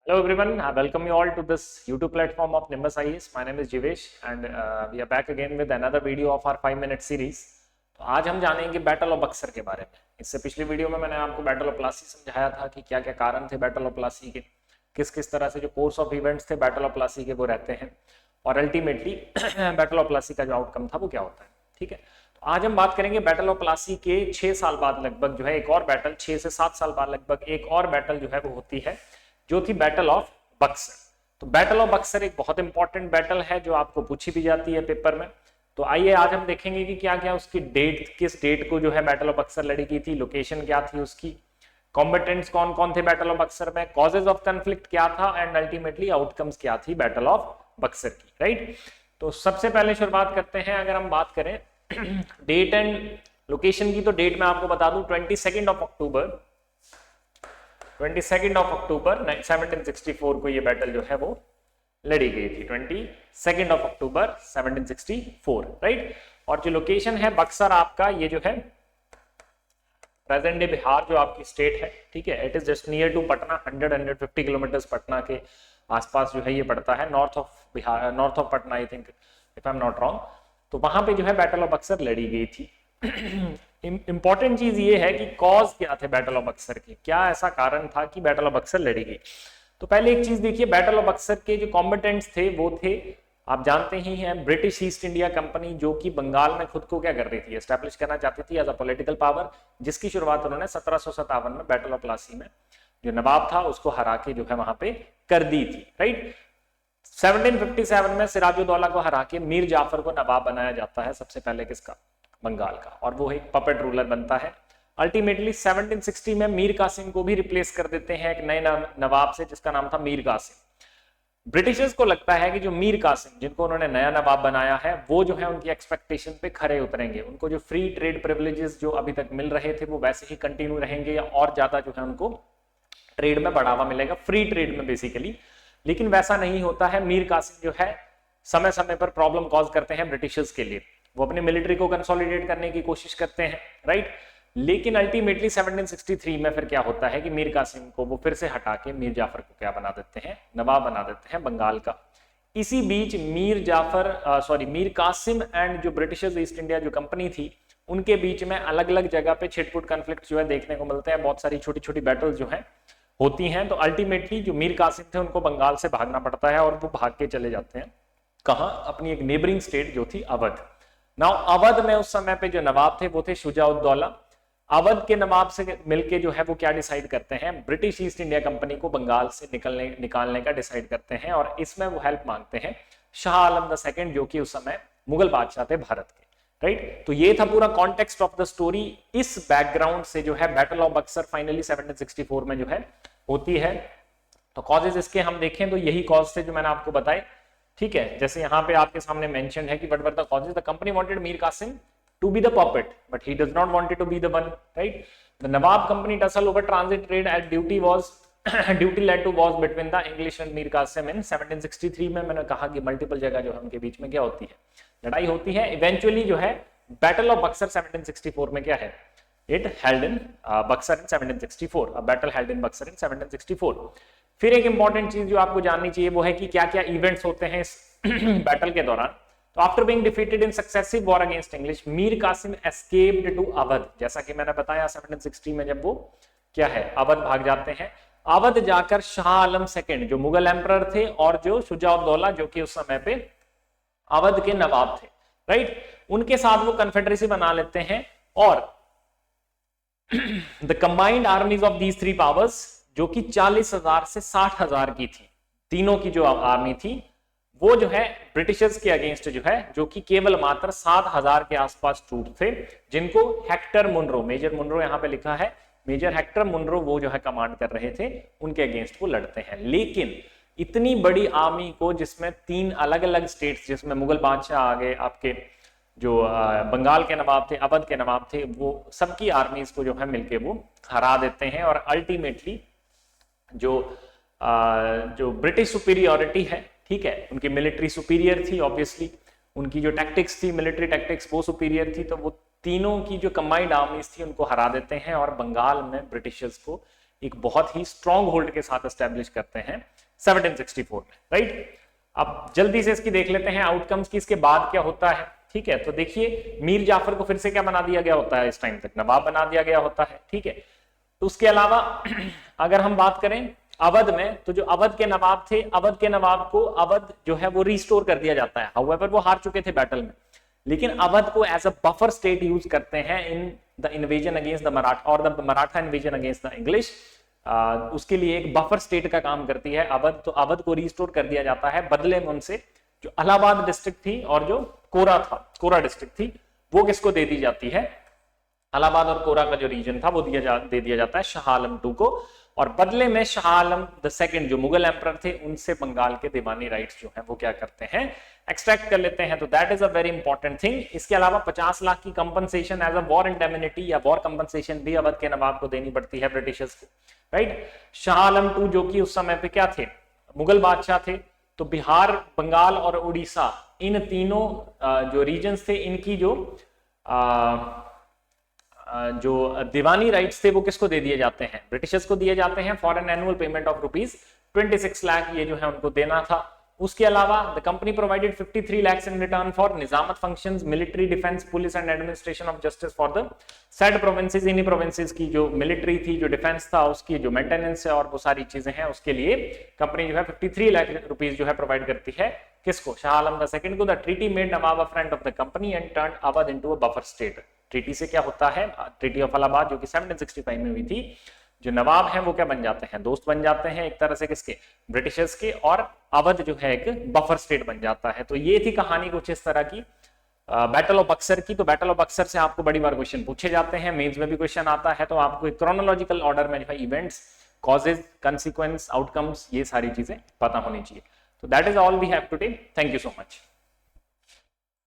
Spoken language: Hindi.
Hello everyone, I welcome you all to this YouTube platform of Nimbus IAS. My name is Jivesh and we are back again with another video of our 5-minute series. तो आज हम जानेंगे बैटल ऑफ बक्सर के बारे में। इससे पिछली वीडियो में मैंने आपको बैटल ऑफ प्लासी समझाया था कि क्या क्या कारण थे बैटल ऑफ प्लासी के, किस किस तरह से जो कोर्स ऑफ इवेंट्स थे बैटल ऑफ प्लासी के वो रहते हैं और अल्टीमेटली बैटल ऑफ प्लासी का जो आउटकम था वो क्या होता है। ठीक है, तो आज हम बात करेंगे बैटल ऑफ प्लासी के 6 साल बाद लगभग जो है एक और बैटल, 6 से 7 साल बाद लगभग एक और बैटल जो है वो होती है जो थी बैटल ऑफ बक्सर। तो बैटल ऑफ बक्सर एक बहुत इंपॉर्टेंट बैटल है जो आपको पूछी भी जाती है पेपर में। तो आइए आज हम देखेंगे कि क्या क्या उसकी डेट, किस डेट को जो है बैटल ऑफ बक्सर लड़ी गई थी, लोकेशन क्या थी उसकी, कॉम्बेटेंट्स कौन कौन थे बैटल ऑफ बक्सर में, कॉजेज ऑफ कॉन्फ्लिक्ट क्या था एंड अल्टीमेटली आउटकम्स क्या थी बैटल ऑफ बक्सर की। राइट, तो सबसे पहले शुरुआत करते हैं। अगर हम बात करें डेट एंड लोकेशन की, तो डेट मैं आपको बता दूं 22 अक्टूबर 1764 को ये बैटल जो है वो लड़ी गई थी। 22 अक्टूबर 1764। राइट, और जो लोकेशन है बक्सर आपका, ये जो है प्रेजेंट डे बिहार जो आपकी स्टेट है, ठीक है, it is just near to Patna, 150 kilometre Patna के आसपास जो है ये पड़ता है, north of Bihar, north of Patna I think, if I am not wrong. तो वहां पे जो है बैटल ऑफ बक्सर लड़ी गई थी। इंपॉर्टेंट चीज ये है कि कॉज क्या थे बैटल ऑफ बक्सर के, क्या ऐसा कारण था कि बैटल ऑफ बक्सर लड़ी गई। तो पहले एक चीज देखिए, बैटल ऑफ बक्सर के जो कॉम्बेटेंट्स थे वो थे, आप जानते ही हैं, ब्रिटिश ईस्ट इंडिया कंपनी, जो कि बंगाल में खुद को क्या कर रही थी, एस्टैब्लिश करना चाहती थी एज अ पॉलिटिकल पावर, जिसकी शुरुआत उन्होंने 1757 में बैटल ऑफ प्लासी में जो नवाब था उसको हरा के जो है वहां पे कर दी थी। राइट, 1757 में सिराजुद्दौला को हरा के मीर जाफर को नवाब बनाया जाता है सबसे पहले, किसका, बंगाल का, और वो एक पपेट रूलर बनता है। अल्टीमेटली 1760 में मीर कासिम को भी रिप्लेस कर देते हैं एक नए नवाब से जिसका नाम था मीर कासिम। ब्रिटिशर्स को लगता है कि जो मीर कासिम, जिनको उन्होंने नया नवाब बनाया है, वो जो है उनकी एक्सपेक्टेशन पे खरे उतरेंगे, उनको जो फ्री ट्रेड प्रिविलेजेस जो अभी तक मिल रहे थे वो वैसे ही कंटिन्यू रहेंगे या और ज्यादा जो है उनको ट्रेड में बढ़ावा मिलेगा, फ्री ट्रेड में बेसिकली। लेकिन वैसा नहीं होता है। मीर कासिम जो है समय समय पर प्रॉब्लम कॉज करते हैं ब्रिटिशर्स के लिए, वो अपनी मिलिट्री को कंसोलिडेट करने की कोशिश करते हैं। राइट, लेकिन अल्टीमेटली 1763 में फिर क्या होता है कि मीर कासिम को वो फिर से हटा के मीर जाफर को क्या बना देते हैं, नवाब बना देते हैं बंगाल का। इसी बीच मीर कासिम एंड जो ब्रिटिशर्स ईस्ट इंडिया जो कंपनी थी उनके बीच में अलग अलग जगह पे छिटपुट कॉन्फ्लिक्ट जो है देखने को मिलते हैं, बहुत सारी छोटी छोटी बैटल जो है होती हैं। तो अल्टीमेटली जो मीर कासिम थे उनको बंगाल से भागना पड़ता है और वो भाग के चले जाते हैं कहां, अपनी एक नेबरिंग स्टेट जो थी अवध। नाउ अवध में उस समय पे जो नवाब थे वो थे शुजाउद्दौला। अवध के नवाब से मिलके जो है वो क्या डिसाइड करते हैं, ब्रिटिश ईस्ट इंडिया कंपनी को बंगाल से निकालने का डिसाइड करते हैं, और इसमें वो हेल्प मांगते हैं शाह आलम द सेकंड, जो कि उस समय मुगल बादशाह थे भारत के। राइट, तो ये था पूरा कॉन्टेक्स्ट ऑफ द स्टोरी। इस बैकग्राउंड से जो है बैटल ऑफ बक्सर फाइनली 1764 में जो है होती है। तो कॉजेज इसके हम देखें तो यही कॉज थे जो मैंने आपको बताए। ठीक है, जैसे यहाँ पे आपके सामने मेंशन है कि what were the causes. The company wanted Mir Qasim to be the puppet but he does not wanted to be the one. Right, the Nawab company tussle over transit trade at duty led to wars between the English and Mir Qasim in 1763 में। मैंने कहा कि मल्टीपल जगह जो है उनके बीच में क्या होती है, लड़ाई होती है। इवेंचुअली जो है बैटल ऑफ बक्सर 1764 में क्या है, it held in Buxar in 1764, a battle held in Buxar in 1764। फिर एक इंपॉर्टेंट चीज जो आपको जाननी चाहिए वो है कि क्या क्या इवेंट्स होते हैं इस बैटल के दौरान। तो after being defeated in successive war against English, Mir Qasim escaped to Awadh. जैसा कि मैंने बताया 1760 में जब वो क्या है अवध भाग जाते हैं, अवध जाकर शाह आलम सेकंड जो मुगल एम्परर थे और जो शुजाउद्दौला जो कि उस समय पे अवध के नवाब थे, राइट, उनके साथ वो कन्फेडरेसी बना लेते हैं। और the combined आर्मीज of these three powers, जो कि 40,000 से 60,000 की थी, तीनों की जो आर्मी थी वो जो है ब्रिटिशर्स के अगेंस्ट जो है, जो कि केवल मात्र 7,000 के आसपास ट्रूप थे, जिनको हेक्टर मुनरो, मेजर मुनरो यहाँ पे लिखा है, मेजर हेक्टर मुनरो वो जो है कमांड कर रहे थे, उनके अगेंस्ट वो लड़ते हैं। लेकिन इतनी बड़ी आर्मी को, जिसमें 3 अलग अलग स्टेट्स, जिसमें मुगल बादशाह आ गए, आपके जो बंगाल के नवाब थे, अवध के नवाब थे, वो सबकी आर्मीज को जो है मिलके वो हरा देते हैं। और अल्टीमेटली जो ब्रिटिश सुपीरियोरिटी है, ठीक है, उनकी मिलिट्री सुपीरियर थी, ऑब्वियसली उनकी जो टैक्टिक्स थी, मिलिट्री टैक्टिक्स वो सुपीरियर थी, तो वो तीनों की जो कंबाइंड आर्मीज थी उनको हरा देते हैं और बंगाल में ब्रिटिशर्स को एक बहुत ही स्ट्रॉन्ग होल्ड के साथ एस्टेब्लिश करते हैं 1764 में, राइट। अब जल्दी से इसकी देख लेते हैं आउटकम्स की, इसके बाद क्या होता है, ठीक है। तो देखिए मीर जाफर को फिर से क्या बना दिया गया होता है, इस टाइम तक नवाब बना दिया गया होता है, ठीक है। तो उसके अलावा अगर हम बात करें अवध में, तो जो अवध के नवाब थे, अवध के नवाब को अवध जो है वो रिस्टोर कर दिया जाता है। हाउएवर वो हार चुके थे बैटल में, लेकिन अवध को as a buffer state use करते हैं in the invasion against the Maratha और the Maratha invasion against the English. उसके लिए एक बफर स्टेट का काम करती है अवध। तो अवध को रिस्टोर कर दिया जाता है, बदले में उनसे जो इलाहाबाद डिस्ट्रिक्ट थी और जो कोरा था, कोरा डिस्ट्रिक्ट थी, वो किसको दे दी जाती है, इलाहाबाद और कोरा का जो रीजन था वो दे दिया जाता है शाह आलम II को। और बदले में शाह आलम II जो मुगल एम्परर थे, उनसे बंगाल के दीवानी राइट्स जो हैं वो क्या करते हैं, एक्सट्रैक्ट कर लेते हैं। तो that is a very important thing. इसके अलावा 50 लाख की compensation as a war indemnity या वॉर कंपनसेशन भी अवध के नवाब को देनी पड़ती है ब्रिटिशर्स को, राइट। शाह आलम II जो कि उस समय पे क्या थे, मुगल बादशाह थे। तो बिहार, बंगाल और उड़ीसा, इन तीनों जो रीजन्स थे, इनकी जो दीवानी राइट्स थे वो किसको दे दिए जाते हैं, ब्रिटिशर्स को दिए जाते हैं for an annual payment of ₹26 lakh, ये जो है उनको देना था। उसके अलावा the company provided 53 lakhs in return for Nizamat functions, military, defence, police and administration of justice for the said provinces. इन्हीं प्रोविंसेस की जो मिलिट्री थी, जो डिफेंस था, उसकी जो मेंटेनेंस है और वो सारी चीजें हैं, उसके लिए कंपनी जो है 53 लाख रुपीस जो है प्रोवाइड करती है किसको, शाह आलम II को। The treaty made Nawab a friend of the company and turn Awadh into a buffer state. Treaty से क्या होता है, ट्रीटी ऑफ इलाहाबाद जो कि 1765 में हुई थी, जो नवाब हैं वो क्या बन जाते हैं, दोस्त बन जाते हैं एक तरह से किसके, ब्रिटिशर्स के, और अवध जो है एक बफर स्टेट बन जाता है। तो ये थी कहानी कुछ इस तरह की बैटल ऑफ बक्सर की। तो बैटल ऑफ बक्सर से आपको बड़ी बार क्वेश्चन पूछे जाते हैं, मेंस में भी क्वेश्चन आता है। तो आपको एक क्रोनोलॉजिकल ऑर्डर में जो है इवेंट्स, कॉजेज, कंसिक्वेंस, आउटकम्स, ये सारी चीजें पता होनी चाहिए। तो that is all we have today. Thank you so much.